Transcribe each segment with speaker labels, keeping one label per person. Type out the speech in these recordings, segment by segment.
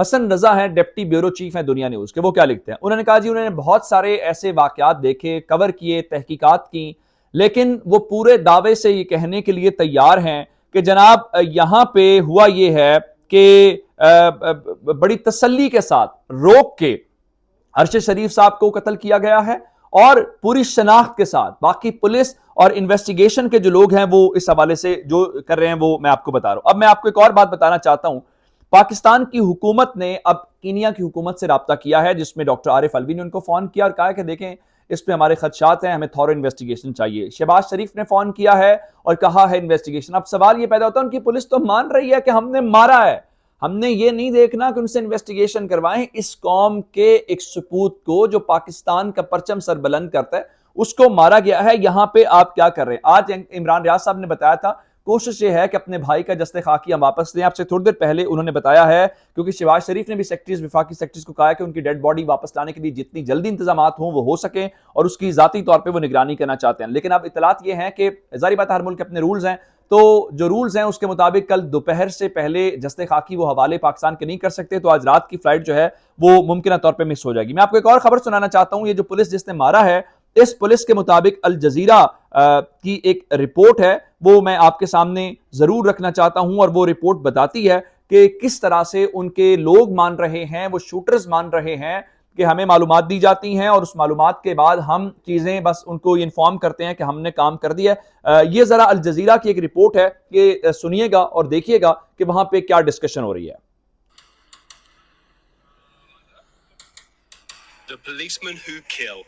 Speaker 1: حسن رضا ہیں، deputy bureau chief ہیں دنیا نیوز کے، وہ کیا لکھتے ہیں؟ انہوں نے کہا جی انہوں نے بہت سارے ایسے واقعات دیکھے، کور کیے، تحقیقات کی، لیکن وہ پورے دعوے سے یہ کہنے کے لیے تیار ہیں کہ جناب یہاں پہ ہوا یہ ہے کہ بڑی تسلی کے ساتھ روک کے ارشد شریف صاحب کو قتل کیا گیا ہے، اور پوری شناخت کے ساتھ باقی پولیس اور انویسٹیگیشن کے جو لوگ ہیں وہ اس حوالے سے جو کر رہے ہیں وہ میں آپ کو بتا رہا ہوں۔ اب میں آپ کو ایک اور بات بتانا چاہتا ہوں، پاکستان کی حکومت نے اب کینیا کی حکومت سے رابطہ کیا ہے، جس میں ڈاکٹر عارف الوی نے ان کو فون کیا اور کہا کہ دیکھیں اس پہ ہمارے خدشات ہیں، ہمیں تھورو انویسٹیگیشن چاہیے۔ شہباز شریف نے فون کیا ہے اور کہا ہے انویسٹیگیشن۔ اب سوال یہ پیدا ہوتا ہے ان کی پولیس تو مان رہی ہے کہ ہم نے مارا ہے، ہم نے یہ نہیں دیکھنا کہ ان سے انویسٹیگیشن کروائیں۔ اس قوم کے ایک سپوت کو جو پاکستان کا پرچم سر بلند کرتا ہے اس کو مارا گیا ہے، یہاں پہ آپ کیا کر رہے ہیں؟ آج عمران ریاض صاحب نے بتایا تھا کوشش یہ ہے کہ اپنے بھائی کا جستے خاکی ہم واپس لیں۔ آپ سے تھوڑی دیر پہلے انہوں نے بتایا ہے، کیونکہ شہباز شریف نے بھی سیکٹریز، وفاقی سیکٹریز کو کہا ہے کہ ان کی ڈیڈ باڈی واپس لانے کے لیے جتنی جلدی انتظامات ہوں وہ ہو سکیں، اور اس کی ذاتی طور پہ وہ نگرانی کرنا چاہتے ہیں۔ لیکن اب اطلاعات یہ ہیں کہ ظاہری بات ہے ہر ملک کے اپنے رولز ہیں، تو جو رولز ہیں اس کے مطابق کل دوپہر سے پہلے جستے خاکی وہ حوالے پاکستان کے نہیں کر سکتے، تو آج رات کی فلائٹ جو ہے وہ ممکنہ طور پہ مس ہو جائے گی۔ میں آپ کو ایک اور خبر سنانا چاہتا ہوں، یہ جو پولیس جس نے مارا ہے، اس پولیس کے مطابق الجزیرہ کی ایک رپورٹ ہے، وہ میں آپ کے سامنے ضرور رکھنا چاہتا ہوں، اور وہ رپورٹ بتاتی ہے کہ کس طرح سے ان کے لوگ مان رہے ہیں، وہ شوٹرز مان رہے ہیں کہ ہمیں معلومات دی جاتی ہیں اور اس معلومات کے بعد ہم چیزیں بس ان کو انفارم کرتے ہیں کہ ہم نے کام کر دیا ہے۔ یہ ذرا الجزیرہ کی ایک رپورٹ ہے، یہ سنیے گا اور دیکھیے گا کہ وہاں پہ کیا ڈسکشن ہو رہی ہے۔
Speaker 2: The policeman who killed.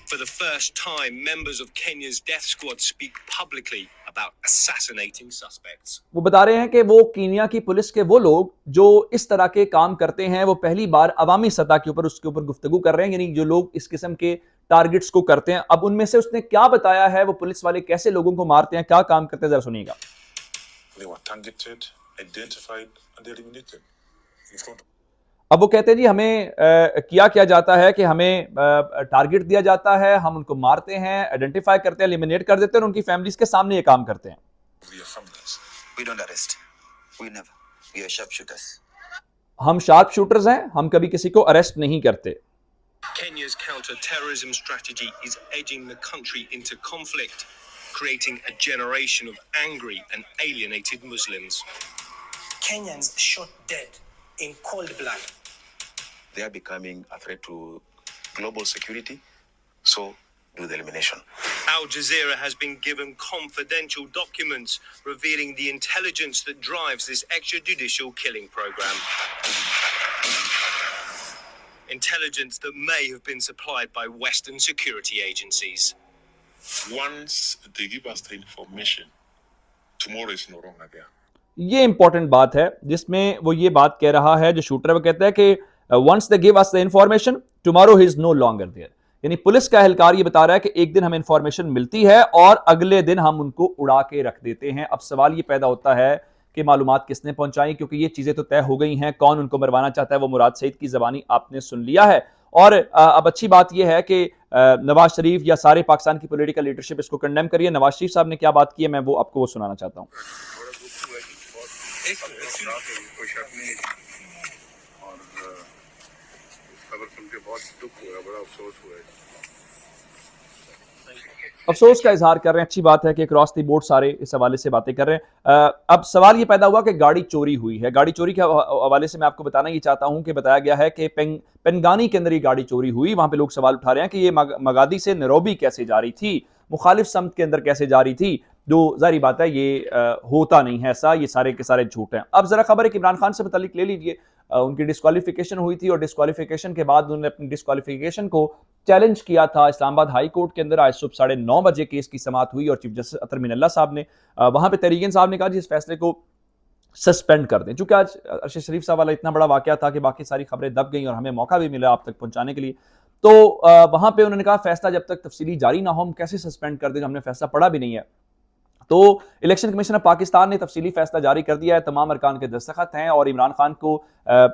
Speaker 2: For the first time, members of Kenya's death squad speak publicly about assassinating suspects.
Speaker 1: وہ بتا رہے ہیں کہ وہ کینیا کی پولیس کے وہ لوگ جو اس طرح کے کام کرتے ہیں، وہ پہلی بار عوامی سطح کے اوپر اس کے اوپر گفتگو کر رہے ہیں، یعنی جو لوگ اس قسم کے ٹارگٹس کو کرتے ہیں۔ اب ان میں سے اس نے کیا بتایا ہے، وہ پولیس والے کیسے لوگوں کو مارتے ہیں، کیا کام کرتے ہیں، ذرا سنیے گا۔
Speaker 3: They were targeted, identified, and eliminated in front of.
Speaker 1: اب وہ کہتے ہیں جی ہمیں کیا جاتا ہے کہ ہمیں ٹارگٹ دیا جاتا ہے، ہم ان کو مارتے ہیں، آئیڈینٹیفائی کرتے ہیں، ایلیمینیٹ کر دیتے ہیں، اور ان کی فیملیز کے سامنے یہ کام کرتے ہیں۔
Speaker 3: Their families.
Speaker 4: We don't arrest. We never. We are sharpshooters.
Speaker 1: ہم شارپ شوٹرز ہیں، ہم کبھی کسی کو اریسٹ نہیں کرتے۔
Speaker 2: Kenya's counter-terrorism strategy is edging the country into conflict, creating a generation of angry and alienated Muslims.
Speaker 5: Kenyans shot dead in cold blood.
Speaker 4: They are becoming a threat to global security, so do the elimination.
Speaker 2: Al Jazeera has been given confidential documents revealing the intelligence that drives this extrajudicial killing program. Intelligence that may have been supplied by Western security agencies.
Speaker 3: Once they give us the information, tomorrow is no longer there.
Speaker 1: یہ important بات ہے جس میں وہ یہ بات کہہ رہا ہے، جو شوٹر وہ کہتا ہے کہ once they give us the information, tomorrow he is no longer there. یعنی پولیس کا اہلکار یہ بتا رہا ہے کہ ایک دن ہمیں انفارمیشن ملتی ہے اور اگلے دن ہم ان کو اڑا کے رکھ دیتے ہیں۔ اب سوال یہ پیدا ہوتا ہے کہ معلومات کس نے پہنچائی، کیونکہ یہ چیزیں تو طے ہو گئی ہیں، کون ان کو مروانا چاہتا ہے وہ مراد سعید کی زبانی آپ نے سن لیا ہے۔ اور اب اچھی بات یہ ہے کہ نواز شریف یا سارے پاکستان کی پولیٹیکل لیڈرشپ اس کو کنڈیم کریے۔ نواز شریف صاحب نے کیا بات کی ہے، میں وہ آپ کو وہ سنانا چاہتا ہوں۔
Speaker 6: کوئی شک نہیں، اور خبر سن کے بہت دکھ ہوا، بڑا افسوس ہوا ہے۔
Speaker 1: افسوس کا اظہار کر رہے ہیں، اچھی بات ہے کہ اکراس دی بورڈ سارے اس حوالے سے باتیں کر رہے ہیں۔ اب سوال یہ پیدا ہوا کہ گاڑی چوری ہوئی ہے۔ گاڑی چوری کے حوالے سے میں آپ کو بتانا یہ چاہتا ہوں کہ بتایا گیا ہے کہ پنگانی کے اندر یہ گاڑی چوری ہوئی۔ وہاں پہ لوگ سوال اٹھا رہے ہیں کہ یہ مگادی سے نیروبی کیسے جا رہی تھی، مخالف سمت کے اندر کیسے جا رہی تھی، جو ظاہری بات ہے یہ ہوتا نہیں ہے ایسا، یہ سارے کے سارے جھوٹ ہیں۔ اب ذرا خبر ہے کہ عمران خان سے متعلق لے لیجئے، ان کی ڈسکوالیفیکیشن ہوئی تھی، اور ڈسکوالیفیکیشن کے بعد انہوں نے اپنی ڈسکوالیفیکیشن کو چیلنج کیا تھا اسلام آباد ہائی کورٹ کے اندر۔ آج صبح 9:30 بجے کیس کی سماعت ہوئی، اور چیف جسٹس اطہر من اللہ صاحب نے وہاں پہ تحریک انصاف نے کہا جی اس فیصلے کو سسپینڈ کر دیں، چونکہ آج ارشد شریف صاحب والا اتنا بڑا واقعہ تھا کہ باقی ساری خبریں دب گئیں اور ہمیں موقع بھی ملا آپ تک پہنچانے کے لیے، تو وہاں پہ انہوں نے کہا فیصلہ جب تک تفصیلی جاری نہ ہو ہم کیسے سسپینڈ کر دیں، ہم نے فیصلہ پڑھا بھی نہیں ہے۔ تو الیکشن کمیشن آف پاکستان نے تفصیلی فیصلہ جاری کر دیا ہے، تمام ارکان کے دستخط ہیں، اور عمران خان کو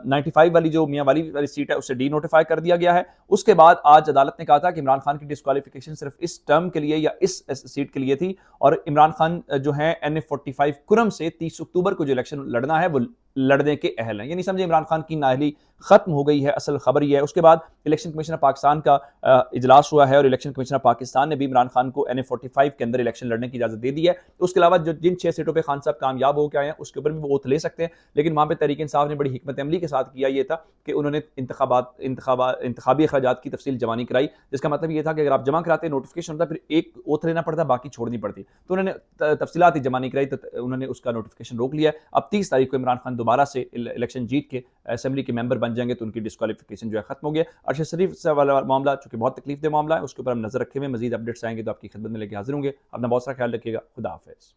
Speaker 1: 95 والی جو میاں والی سیٹ ہے اسے ڈی نوٹیفائی کر دیا گیا ہے۔ اس کے بعد آج عدالت نے کہا تھا کہ عمران خان کی ڈسکوالیفیکیشن صرف اس ٹرم کے لیے یا اس سیٹ کے لیے تھی، اور عمران خان جو ہیں NF 45 کرم سے 30 اکتوبر کو جو الیکشن لڑنا ہے وہ لڑنے کے اہل ہیں. یعنی سمجھے عمران خان کی نااہلی ختم ہو گئی ہے. اصل خبر یہ ہے. اس کے بعد الیکشن کمیشن آف پاکستان کا اجلاس ہوا ہے اور الیکشن کمیشن آف پاکستان نے بھی عمران خان کو NA-45 کے اندر الیکشن لڑنے کی اجازت دے دی ہے. اس کے علاوہ جن 6 سیٹوں پہ خان صاحب کامیاب ہو کے آئے ہیں اس کے اوپر بھی وہ ووٹ لے سکتے ہیں, لیکن وہاں پہ تحریک انصاف نے بڑی حکمت عملی کے ساتھ کیا یہ تھا کہ انہوں نے انتخابی اخراجات کی تفصیل جمع نہیں کرائی, جس کا مطلب یہ تھا کہ اگر آپ جمع کراتے نوٹیفیکیشن ہوتا پھر ایک اوتھ لینا پڑتا, باقی چھوڑنی پڑتی. تو انہوں نے تفصیلات ہی جمع نہیں کرائی, تو انہوں نے اس کا نوٹیفیکیشن روک لیا. اب 30 تاریخ کو عمران خان دوبارہ سے الیکشن جیت کے اسمبلی کے ممبر بن جائیں گے تو ان کی ڈسکوالیفیکیشن جو ہے ختم ہو گیا. ارشد شریف سے والا معاملہ چونکہ بہت تکلیف دہ معاملہ ہے, اس کے اوپر ہم نظر رکھے ہوئے, مزید اپڈیٹس آئیں گے تو آپ کی خدمت میں لے کے حاضر ہوں گے. اپنا بہت سارا خیال رکھیے گا. خدا حافظ.